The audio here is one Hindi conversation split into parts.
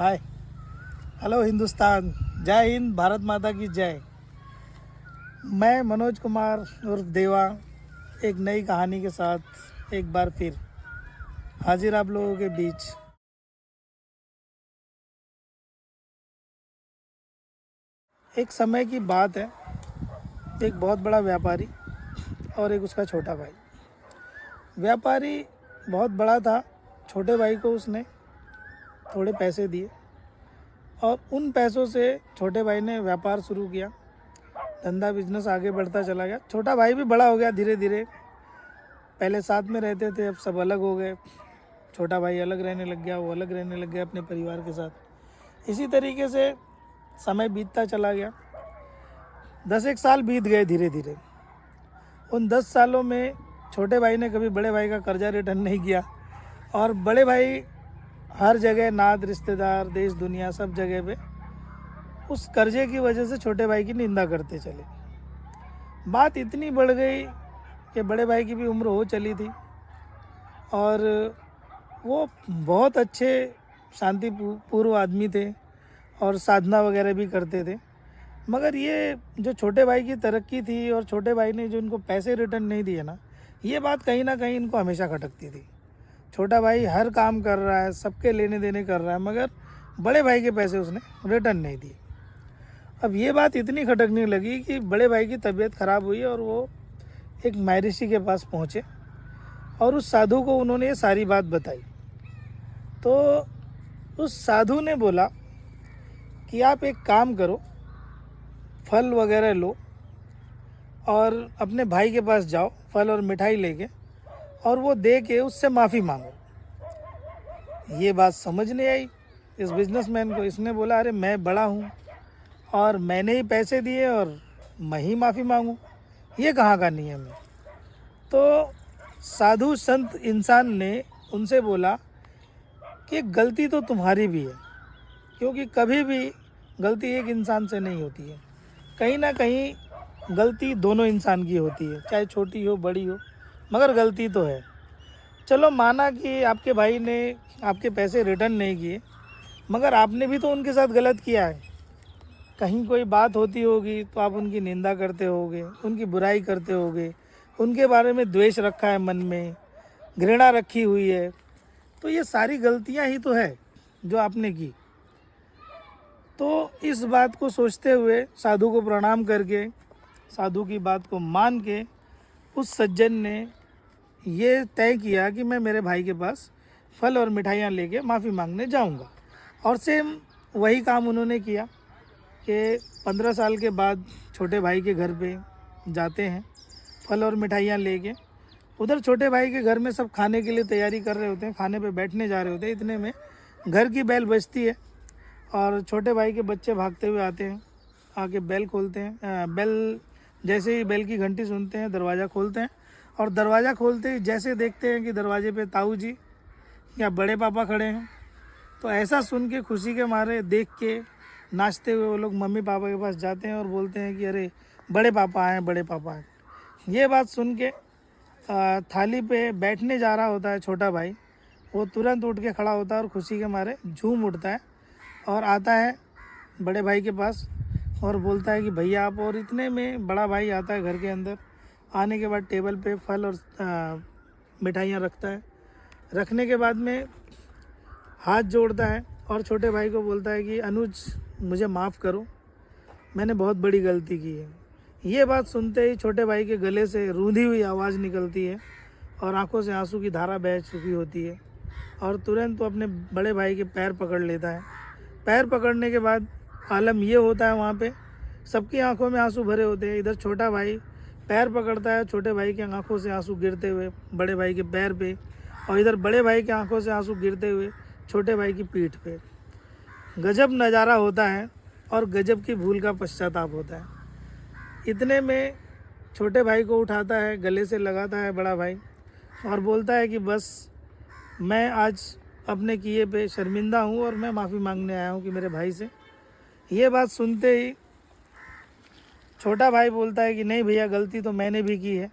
हाय, हेलो हिंदुस्तान, जय हिंद, भारत माता की जय। मैं मनोज कुमार उर्फ देवा एक नई कहानी के साथ एक बार फिर हाजिर आप लोगों के बीच। एक समय की बात है, एक बहुत बड़ा व्यापारी और एक उसका छोटा भाई। व्यापारी बहुत बड़ा था, छोटे भाई को उसने थोड़े पैसे दिए और उन पैसों से छोटे भाई ने व्यापार शुरू किया। धंधा बिजनेस आगे बढ़ता चला गया। छोटा भाई भी बड़ा हो गया धीरे धीरे। पहले साथ में रहते थे, अब सब अलग हो गए। छोटा भाई अलग रहने लग गया, वो अलग रहने लग गया अपने परिवार के साथ। इसी तरीके से समय बीतता चला गया। 10 एक साल बीत गए धीरे धीरे। उन 10 सालों में छोटे भाई ने कभी बड़े भाई का कर्जा रिटर्न नहीं किया और बड़े भाई हर जगह, नात रिश्तेदार, देश दुनिया सब जगह पे उस कर्जे की वजह से छोटे भाई की निंदा करते चले। बात इतनी बढ़ गई कि बड़े भाई की भी उम्र हो चली थी और वो बहुत अच्छे शांति पूर्व आदमी थे और साधना वगैरह भी करते थे। मगर ये जो छोटे भाई की तरक्की थी और छोटे भाई ने जो इनको पैसे रिटर्न नहीं दिए ना, ये बात कहीं ना कहीं इनको हमेशा खटकती थी। छोटा भाई हर काम कर रहा है, सबके लेने देने कर रहा है, मगर बड़े भाई के पैसे उसने रिटर्न नहीं दिए। अब ये बात इतनी खटकने लगी कि बड़े भाई की तबीयत ख़राब हुई और वो एक महर्षि के पास पहुँचे और उस साधु को उन्होंने ये सारी बात बताई। तो उस साधु ने बोला कि आप एक काम करो, फल वगैरह लो और अपने भाई के पास जाओ, फल और मिठाई लेके, और वो दे के उससे माफ़ी मांगो। ये बात समझ नहीं आई इस बिजनेसमैन को। इसने बोला, अरे मैं बड़ा हूँ और मैंने ही पैसे दिए और मैं ही माफ़ी मांगूँ, ये कहाँ का नियम है। तो साधु संत इंसान ने उनसे बोला कि गलती तो तुम्हारी भी है, क्योंकि कभी भी गलती एक इंसान से नहीं होती है। कहीं ना कहीं गलती दोनों इंसान की होती है, चाहे छोटी हो बड़ी हो, मगर गलती तो है। चलो माना कि आपके भाई ने आपके पैसे रिटर्न नहीं किए, मगर आपने भी तो उनके साथ गलत किया है। कहीं कोई बात होती होगी तो आप उनकी निंदा करते होगे, उनकी बुराई करते होगे, उनके बारे में द्वेष रखा है, मन में घृणा रखी हुई है। तो ये सारी गलतियां ही तो है जो आपने की। तो इस बात को सोचते हुए साधु को प्रणाम करके, साधु की बात को मान के, उस सज्जन ने ये तय किया कि मैं मेरे भाई के पास फल और मिठाइयाँ लेके माफ़ी मांगने जाऊंगा। और सेम वही काम उन्होंने किया कि 15 साल के बाद छोटे भाई के घर पे जाते हैं, फल और मिठाइयाँ लेके। उधर छोटे भाई के घर में सब खाने के लिए तैयारी कर रहे होते हैं, खाने पे बैठने जा रहे होते हैं। इतने में घर की बेल बजती है और छोटे भाई के बच्चे भागते हुए आते हैं, आके बेल खोलते हैं। बेल जैसे ही बेल की घंटी सुनते हैं, दरवाज़ा खोलते हैं और दरवाज़ा खोलते ही जैसे देखते हैं कि दरवाजे पे ताऊ जी या बड़े पापा खड़े हैं, तो ऐसा सुन के खुशी के मारे देख के नाचते हुए वो लोग मम्मी पापा के पास जाते हैं और बोलते हैं कि अरे बड़े पापा आए, बड़े पापा आए। ये बात सुन के थाली पे बैठने जा रहा होता है छोटा भाई, वो तुरंत उठ के खड़ा होता है और खुशी के मारे झूम उठता है और आता है बड़े भाई के पास और बोलता है कि भैया आप। और इतने में बड़ा भाई आता है घर के अंदर। आने के बाद टेबल पे फल और मिठाइयाँ रखता है। रखने के बाद में हाथ जोड़ता है और छोटे भाई को बोलता है कि अनुज, मुझे माफ़ करो, मैंने बहुत बड़ी गलती की है। ये बात सुनते ही छोटे भाई के गले से रूंधी हुई आवाज़ निकलती है और आंखों से आंसू की धारा बह चुकी होती है और तुरंत वो अपने बड़े भाई के पैर पकड़ लेता है। पैर पकड़ने के बाद आलम ये होता है, वहाँ पे सबकी आंखों में आंसू भरे होते हैं। इधर छोटा भाई पैर पकड़ता है, छोटे भाई की आंखों से आंसू गिरते हुए बड़े भाई के पैर पे, और इधर बड़े भाई की आंखों से आंसू गिरते हुए छोटे भाई की पीठ पे। गजब नज़ारा होता है और गजब की भूल का पश्चाताप होता है। इतने में छोटे भाई को उठाता है, गले से लगाता है बड़ा भाई और बोलता है कि बस मैं आज अपने किए पे शर्मिंदा हूँ और मैं माफ़ी मांगने आया हूँ कि मेरे भाई से। ये बात सुनते ही छोटा भाई बोलता है कि नहीं भैया, गलती तो मैंने भी की है।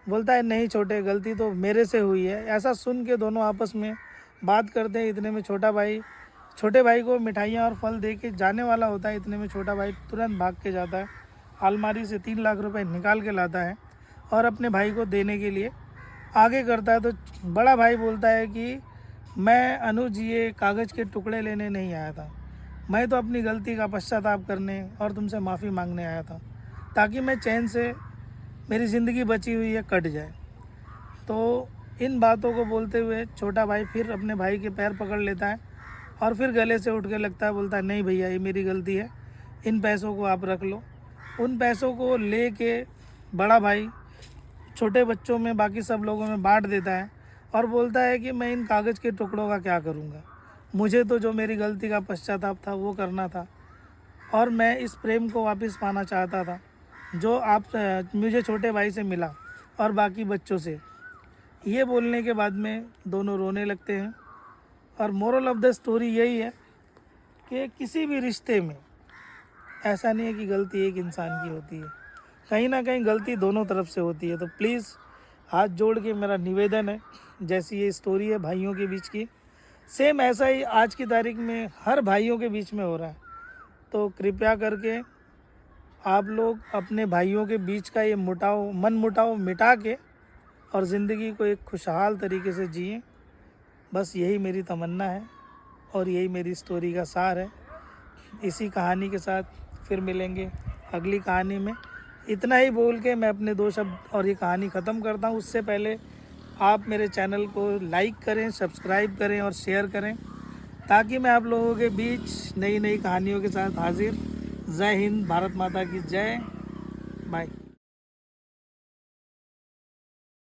बोलता है नहीं छोटे, गलती तो मेरे से हुई है। ऐसा सुन के दोनों आपस में बात करते हैं। इतने में छोटा भाई छोटे भाई को मिठाइयाँ और फल दे के जाने वाला होता है, इतने में छोटा भाई तुरंत भाग के जाता है, अलमारी से 3 लाख रुपए निकाल के लाता है और अपने भाई को देने के लिए आगे करता है। तो बड़ा भाई बोलता है कि मैं अनुज ये कागज़ के टुकड़े लेने नहीं आया था, मैं तो अपनी गलती का पश्चाताप करने और तुमसे माफ़ी मांगने आया था, ताकि मैं चैन से मेरी ज़िंदगी बची हुई है कट जाए। तो इन बातों को बोलते हुए छोटा भाई फिर अपने भाई के पैर पकड़ लेता है और फिर गले से उठ के लगता है, बोलता है नहीं भैया ये मेरी गलती है, इन पैसों को आप रख लो। उन पैसों को ले के बड़ा भाई छोटे बच्चों में बाकी सब लोगों में बांट देता है और बोलता है कि मैं इन कागज़ के टुकड़ों का क्या करूँगा, मुझे तो जो मेरी गलती का पश्चाताप था वो करना था और मैं इस प्रेम को वापस पाना चाहता था जो आप मुझे छोटे भाई से मिला और बाकी बच्चों से। ये बोलने के बाद में दोनों रोने लगते हैं और मोरल ऑफ द स्टोरी यही है कि किसी भी रिश्ते में ऐसा नहीं है कि गलती एक इंसान की होती है, कहीं ना कहीं गलती दोनों तरफ से होती है। तो प्लीज़ हाथ जोड़ के मेरा निवेदन है, जैसी ये स्टोरी है भाइयों के बीच की, सेम ऐसा ही आज की तारीख में हर भाइयों के बीच में हो रहा है। तो कृपया करके आप लोग अपने भाइयों के बीच का ये मन मुटाव मिटा के और ज़िंदगी को एक खुशहाल तरीके से जिए, बस यही मेरी तमन्ना है और यही मेरी स्टोरी का सार है। इसी कहानी के साथ फिर मिलेंगे अगली कहानी में। इतना ही बोल के मैं अपने 2 शब्द और ये कहानी ख़त्म करता हूँ। उससे पहले आप मेरे चैनल को लाइक करें, सब्सक्राइब करें और शेयर करें, ताकि मैं आप लोगों के बीच नई नई कहानियों के साथ हाजिर। जय हिंद, भारत माता की जय। बाय।